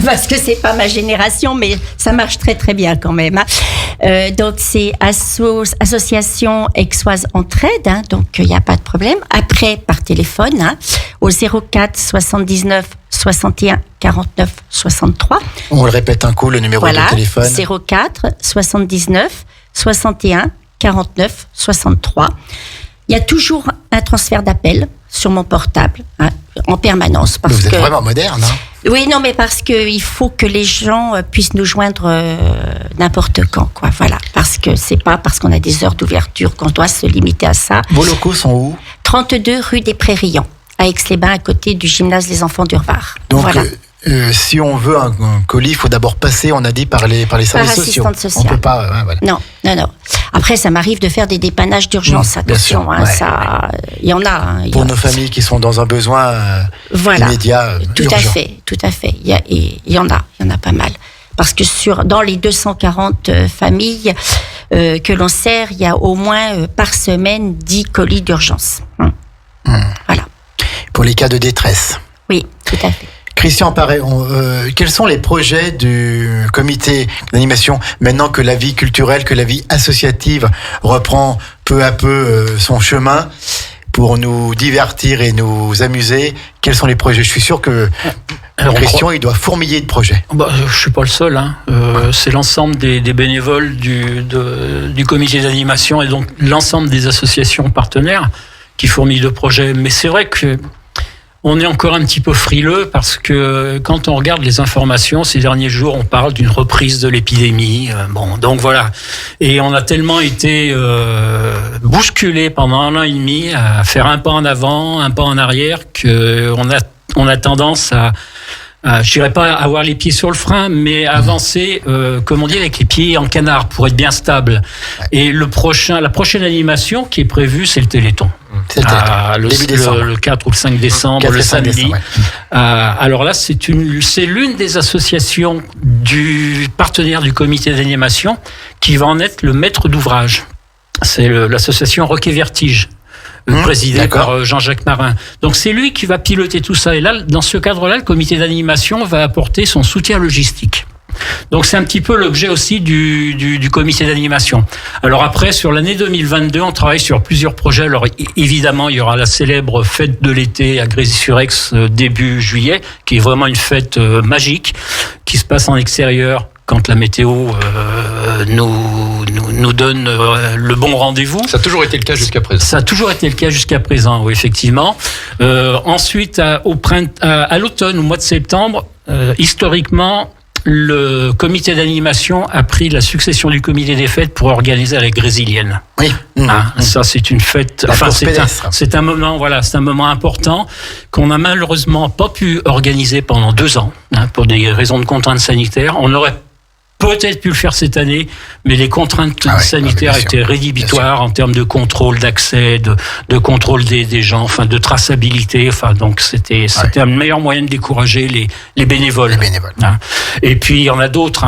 parce que c'est pas ma génération, mais ça marche très très bien quand même. Hein. Donc c'est association aixoise entraide, hein, donc il n'y a pas de problème. Après par téléphone hein, au 04 79 61 49 63. On le répète un coup, le numéro de téléphone. 04 79 61 49 63. Il y a toujours un transfert d'appel sur mon portable, hein, en permanence. Parce vous êtes vraiment moderne, hein? Oui, non, mais parce qu'il faut que les gens puissent nous joindre n'importe quand, quoi. Voilà. Parce que c'est pas parce qu'on a des heures d'ouverture qu'on doit se limiter à ça. Vos locaux sont où? 32 rue des Prairions, à Aix-les-Bains, à côté du gymnase des enfants d'Urvar. Donc, voilà. Si on veut un colis, il faut d'abord passer, on a dit, par les services sociaux. Sociale. On peut pas. Voilà. Non. Après, ça m'arrive de faire des dépannages d'urgence. Attention, hein, ça, il y en a. Hein, pour nos familles qui sont dans un besoin immédiat. Tout urgent. à fait. Il y en a pas mal. Parce que dans les 240 familles que l'on sert, il y a au moins par semaine 10 colis d'urgence. Voilà. Pour les cas de détresse. Oui, tout à fait. Christian Paré, quels sont les projets du comité d'animation maintenant que la vie culturelle, que la vie associative reprend peu à peu son chemin pour nous divertir et nous amuser? Quels sont les projets? Je suis sûr que Christian, il doit fourmiller de projets. Je suis pas le seul. Hein. C'est l'ensemble des bénévoles du comité d'animation et donc l'ensemble des associations partenaires qui fourmillent de projets. Mais c'est vrai que on est encore un petit peu frileux parce que quand on regarde les informations, ces derniers jours, on parle d'une reprise de l'épidémie. Donc voilà. Et on a tellement été bousculés pendant 1 an et demi à faire un pas en avant, un pas en arrière, qu'on a tendance à je dirais pas avoir les pieds sur le frein, mais avancer, comme on dit, avec les pieds en canard pour être bien stable. Et la prochaine animation qui est prévue, c'est le Téléthon. C'est le 4 ou le 5 décembre, le samedi. Alors là, c'est l'une des associations du partenaire du comité d'animation qui va en être le maître d'ouvrage. C'est l'association Rock et Vertige. Présidé par Jean-Jacques Marin. Donc c'est lui qui va piloter tout ça. Et là, dans ce cadre-là, le comité d'animation va apporter son soutien logistique. Donc c'est un petit peu l'objet aussi du comité d'animation. Alors après, sur l'année 2022, on travaille sur plusieurs projets. Alors évidemment, il y aura la célèbre fête de l'été à Grésy-sur-Aix début juillet, qui est vraiment une fête magique, qui se passe en extérieur quand la météo nous donne le bon rendez-vous. Ça a toujours été le cas jusqu'à présent. Ça a toujours été le cas jusqu'à présent, oui, effectivement. Ensuite, à l'automne, au mois de septembre, historiquement, le comité d'animation a pris la succession du comité des fêtes pour organiser la Grésilienne. Oui. Ça, c'est une fête. C'est un moment important qu'on n'a malheureusement pas pu organiser pendant 2 ans, pour des raisons de contraintes sanitaires. On aurait peut-être pu le faire cette année, mais les contraintes sanitaires étaient rédhibitoires en termes de contrôle d'accès, de contrôle des gens, enfin de traçabilité. Enfin, donc c'était un meilleur moyen de décourager les bénévoles. Et puis il y en a d'autres.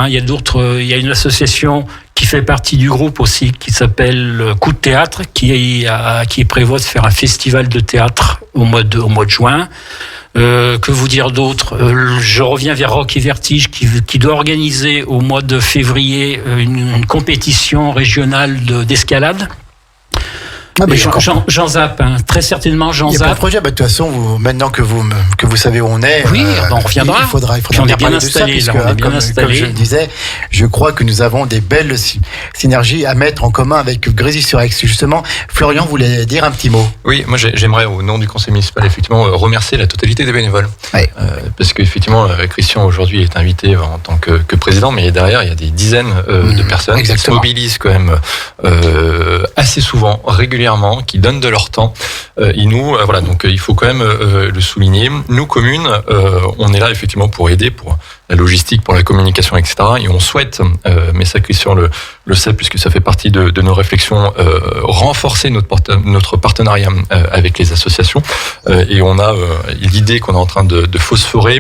Il y a une association qui fait partie du groupe aussi, qui s'appelle Coup de Théâtre, qui prévoit de faire un festival de théâtre au mois de juin. Que vous dire d'autre? Je reviens vers Rock et Vertige qui doit organiser au mois de février une compétition régionale d'escalade. Ah, mais Jean Zapp, hein, très certainement Jean il y a pas de Zapp. projet. Bah, de toute façon, maintenant que vous savez où on est, Oui, on reviendra. Il faudra Puis on est bien parler de ça, installé, puisque, là, on est bien comme installé. je le disais, je crois que nous avons des belles synergies à mettre en commun avec Grésy-sur-Aix. Justement, Florian voulait dire un petit mot. Oui, moi j'aimerais au nom du conseil municipal effectivement remercier la totalité des bénévoles. Ouais. Parce qu'effectivement Christian aujourd'hui est invité en tant que président, mais derrière il y a des dizaines de personnes qui se mobilisent quand même assez souvent, régulièrement, qui donnent de leur temps. Et nous, voilà, donc il faut quand même le souligner. Nous, communes, on est là effectivement pour aider, pour la logistique, pour la communication, etc. Et on souhaite, mais ça Christian le sait puisque ça fait partie de nos réflexions, renforcer notre partenariat avec les associations. Et on a l'idée qu'on est en train de phosphorer,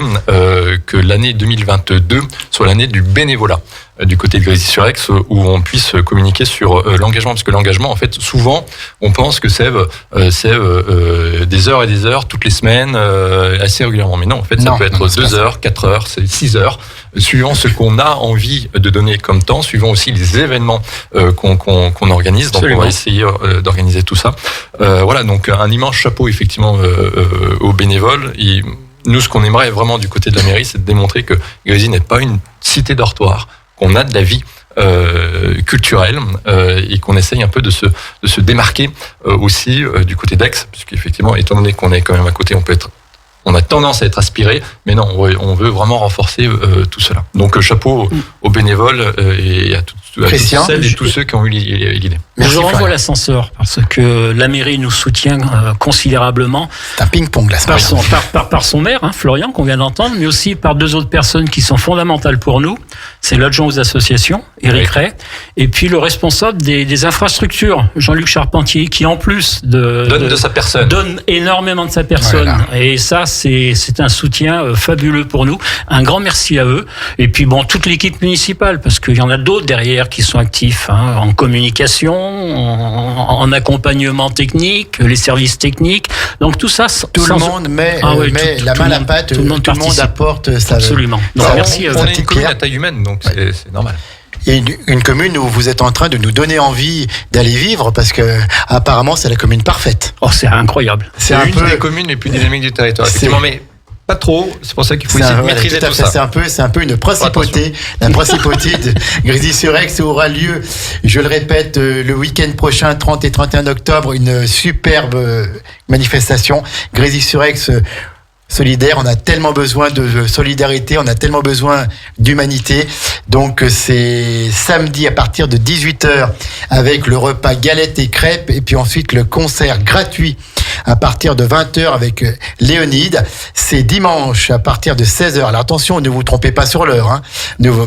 que l'année 2022 soit l'année du bénévolat du côté de Grésy-sur-Aix, où on puisse communiquer sur l'engagement, parce que l'engagement, en fait, souvent, on pense que c'est des heures et des heures, toutes les semaines, assez régulièrement. Mais non, en fait, ça peut être 2 heures, 4 heures, 6 heures, suivant ce qu'on a envie de donner comme temps, suivant aussi les événements qu'on organise. Donc, Absolument. on va essayer d'organiser tout ça. Voilà, donc un immense chapeau, effectivement, aux bénévoles. Et nous, ce qu'on aimerait vraiment du côté de la mairie, c'est de démontrer que Grésy n'est pas une cité dortoir, qu'on a de la vie culturelle et qu'on essaye un peu de se démarquer aussi du côté d'Aix, puisqu'effectivement, étant donné qu'on est quand même à côté, on a tendance à être aspiré, mais non, on veut vraiment renforcer tout cela. Donc chapeau aux bénévoles et à toutes celles et tous ceux qui ont eu l'idée. Je renvoie l'ascenseur parce que la mairie nous soutient considérablement. C'est un ping-pong là. Par son maire, hein, Florian, qu'on vient d'entendre, mais aussi par 2 autres personnes qui sont fondamentales pour nous. C'est l'adjoint aux associations, Éric Ray, et puis le responsable des infrastructures, Jean-Luc Charpentier, qui en plus donne de sa personne. Donne énormément de sa personne. Voilà. Et ça, c'est un soutien fabuleux pour nous. Un grand merci à eux. Et puis bon, toute l'équipe municipale, parce qu'il y en a d'autres derrière qui sont actifs, hein, en communication, en accompagnement technique, les services techniques. Donc tout ça, tout le monde met la main à la pâte, tout le monde apporte ça. Absolument. Donc merci à vous. On est une commune à taille humaine, donc c'est normal. Et une commune où vous êtes en train de nous donner envie d'aller vivre, parce que apparemment c'est la commune parfaite. Oh, c'est incroyable. C'est une des communes les plus dynamiques du territoire. Effectivement, mais pas trop. C'est pour ça qu'il faut essayer de maîtriser tout ça. C'est un peu une principauté. La principauté de Grésy-sur-Aix aura lieu, je le répète, le week-end prochain, 30 et 31 octobre, une superbe manifestation. Grésy-sur-Aix solidaire, on a tellement besoin de solidarité, on a tellement besoin d'humanité. Donc c'est samedi à partir de 18h avec le repas galettes et crêpes, et puis ensuite le concert gratuit à partir de 20h avec Léonide. C'est dimanche à partir de 16h. Alors attention, ne vous trompez pas sur l'heure, hein,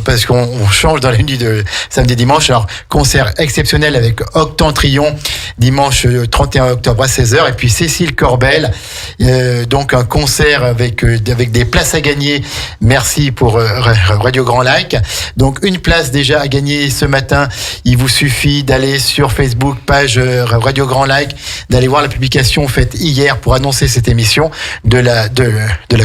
parce qu'on change dans la nuit de samedi dimanche. Alors concert exceptionnel avec Octentrion, dimanche 31 octobre à 16h, et puis Cécile Corbel, donc un concert avec des places à gagner. Merci pour Radio Grand Lac. Donc une place déjà à gagner ce matin. Il vous suffit d'aller sur Facebook, page Radio Grand Lac, d'aller voir la publication faite hier pour annoncer cette émission, de la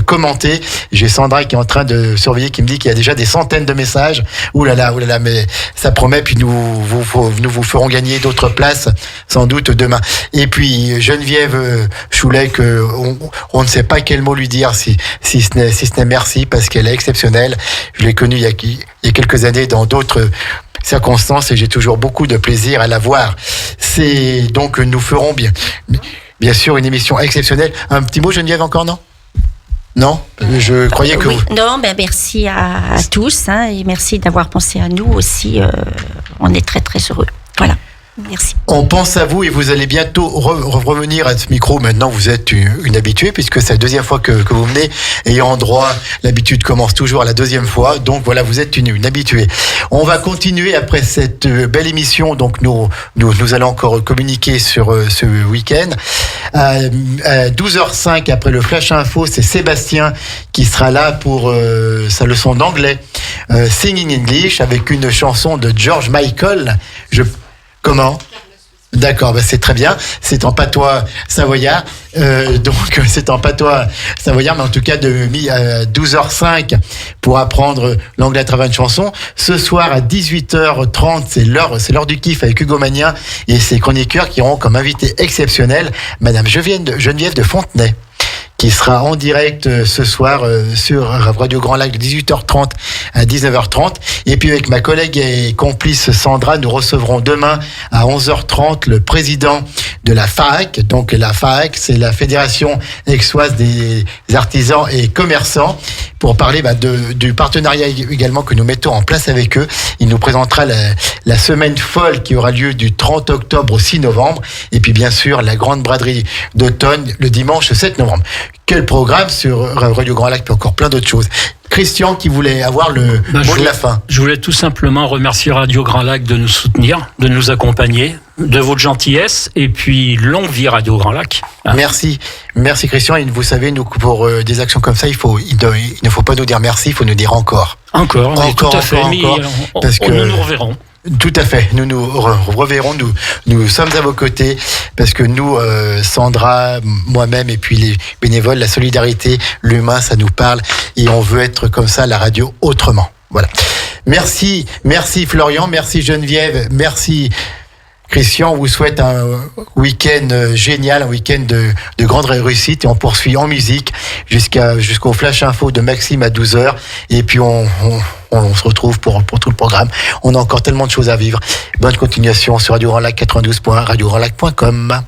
commenter. J'ai Sandra qui est en train de surveiller, qui me dit qu'il y a déjà des centaines de messages. Ouh là là, mais ça promet. Puis nous vous ferons gagner d'autres places sans doute demain. Et puis Geneviève Choulet, on ne sait pas quel mot lui dire si ce n'est merci, parce qu'elle est exceptionnelle. Je l'ai connue il y a quelques années dans d'autres circonstances et j'ai toujours beaucoup de plaisir à la voir. C'est donc, nous ferons bien sûr une émission exceptionnelle. Un petit mot, Geneviève, encore, non ? Non, je croyais que... Oui. Non, merci à tous, hein, et merci d'avoir pensé à nous aussi. On est très très heureux. Voilà. Merci. On pense à vous et vous allez bientôt revenir à ce micro. Maintenant, vous êtes une habituée, puisque c'est la deuxième fois que vous venez. Et en droit, l'habitude commence toujours à la deuxième fois. Donc voilà, vous êtes une habituée. On va continuer après cette belle émission. Donc nous allons encore communiquer sur ce week-end. À 12h05, après le Flash Info, c'est Sébastien qui sera là pour sa leçon d'anglais. Singing English, avec une chanson de George Michael. Comment ? D'accord, c'est très bien. C'est en patois savoyard. Donc, c'est en patois savoyard, mais en tout cas, de 12h05 pour apprendre l'anglais à travers une chanson. Ce soir, à 18h30, c'est l'heure du kiff avec Hugo Magnien et ses chroniqueurs qui auront comme invité exceptionnel Madame Geneviève de Fontenay, qui sera en direct ce soir sur Radio Grand Lac de 18h30 à 19h30. Et puis avec ma collègue et complice Sandra, nous recevrons demain à 11h30 le président de la FAAC. Donc la FAAC, c'est la Fédération aixoise des artisans et commerçants, pour parler du partenariat également que nous mettons en place avec eux. Il nous présentera la semaine folle qui aura lieu du 30 octobre au 6 novembre. Et puis bien sûr, la grande braderie d'automne le dimanche 7 novembre. Quel programme sur Radio Grand Lac, puis encore plein d'autres choses. Christian qui voulait avoir le mot de la fin. Je voulais tout simplement remercier Radio Grand Lac de nous soutenir, de nous accompagner, de votre gentillesse, et puis longue vie Radio Grand Lac. Merci Christian. Et vous savez, nous, pour des actions comme ça, il ne faut pas nous dire merci, il faut nous dire encore. Encore, tout à fait. Parce que nous reverrons. Tout à fait. Nous nous reverrons. Nous sommes à vos côtés parce que nous, Sandra, moi-même et puis les bénévoles, la solidarité, l'humain, ça nous parle et on veut être comme ça, la radio autrement. Voilà. Merci Florian, merci Geneviève, merci Christian. On vous souhaite un week-end génial, un week-end de grande réussite et on poursuit en musique jusqu'au Flash Info de Maxime à 12h et puis on se retrouve pour tout le programme. On a encore tellement de choses à vivre. Bonne continuation sur Radio Grand Lac 92.1, radiograndlac.com.